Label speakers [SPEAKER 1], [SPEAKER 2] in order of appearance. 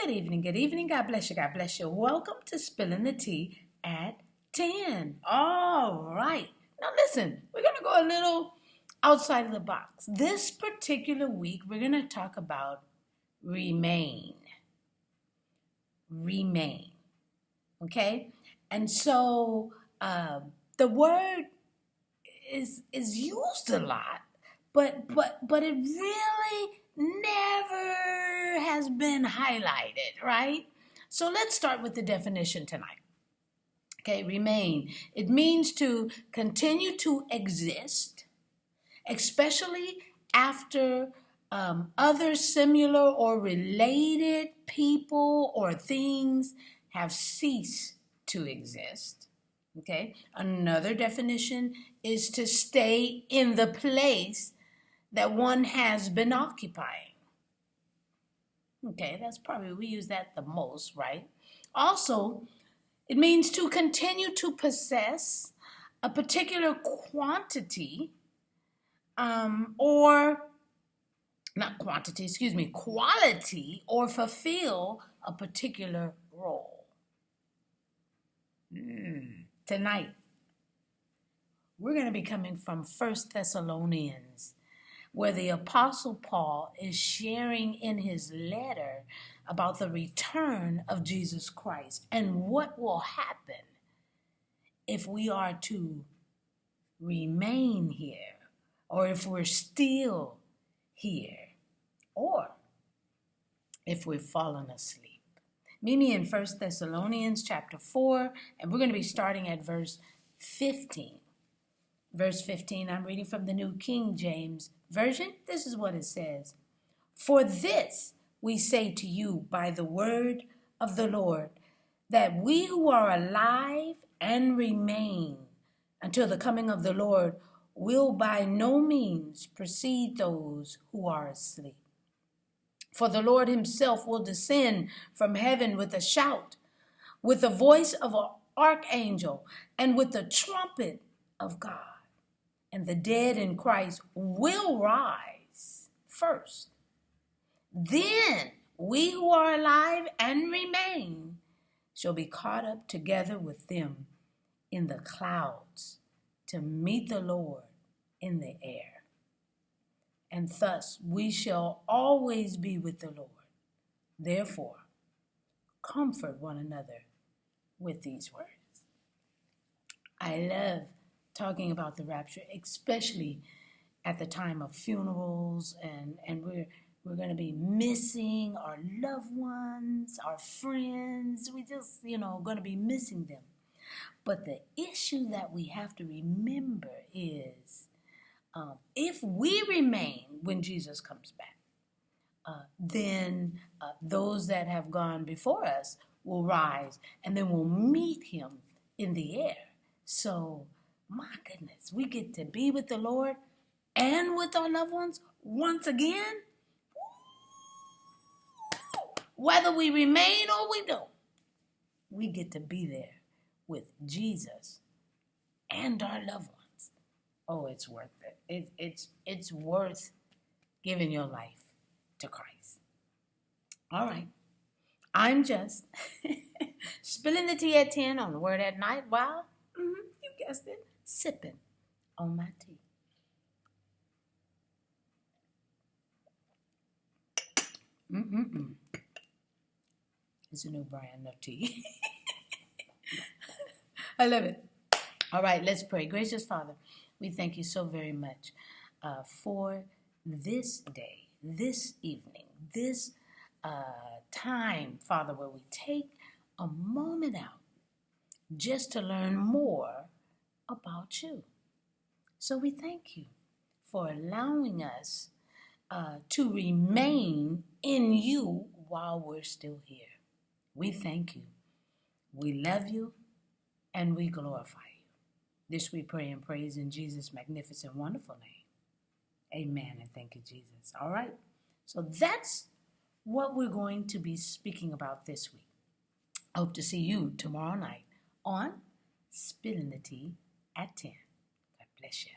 [SPEAKER 1] Good evening, good evening. God bless you, God bless you. Welcome to Spilling the Tea at 10. All right. Now listen, we're going to go a little outside of the box. This particular week, we're going to talk about remain. Remain. Okay? And so the word is used a lot, but it really never has been highlighted, right? So let's start with the definition tonight. Okay, remain. It means to continue to exist, especially after other similar or related people or things have ceased to exist. Okay, another definition is to stay in the place that one has been occupying. Okay, that's probably, we use that the most, right? Also, it means to continue to possess a particular quantity quality or fulfill a particular role. Tonight, we're going to be coming from 1 Thessalonians, where the Apostle Paul is sharing in his letter about the return of Jesus Christ and what will happen if we are to remain here, or if we're still here, or if we've fallen asleep. Meet me in 1 Thessalonians chapter 4, and we're going to be starting at verse 15. Verse 15, I'm reading from the New King James Version. This is what it says. For this we say to you by the word of the Lord, that we who are alive and remain until the coming of the Lord will by no means precede those who are asleep. For the Lord himself will descend from heaven with a shout, with the voice of an archangel, and with the trumpet of God. And the dead in Christ will rise first. Then we who are alive and remain shall be caught up together with them in the clouds to meet the Lord in the air. And thus we shall always be with the Lord. Therefore, comfort one another with these words. I love talking about the rapture, especially at the time of funerals, and we're going to be missing our loved ones, our friends. We just, going to be missing them. But the issue that we have to remember is if we remain when Jesus comes back, then those that have gone before us will rise, and then we'll meet him in the air. So, my goodness, we get to be with the Lord and with our loved ones once again. Whether we remain or we don't, we get to be there with Jesus and our loved ones. Oh, it's worth it. It's worth giving your life to Christ. All right. I'm just spilling the tea at 10 on the word at night while, you guessed it, sipping on my tea. It's a new brand of tea. I love it. All right, let's pray. Gracious Father, we thank you so very much for this day, this evening, this time, Father, where we take a moment out just to learn more about you. So we thank you for allowing us to remain in you while we're still here. We thank you. We love you and we glorify you. This we pray and praise in Jesus' magnificent, wonderful name. Amen, and thank you, Jesus. All right, so that's what we're going to be speaking about this week. I hope to see you tomorrow night on Spilling the Tea at 10. God bless you.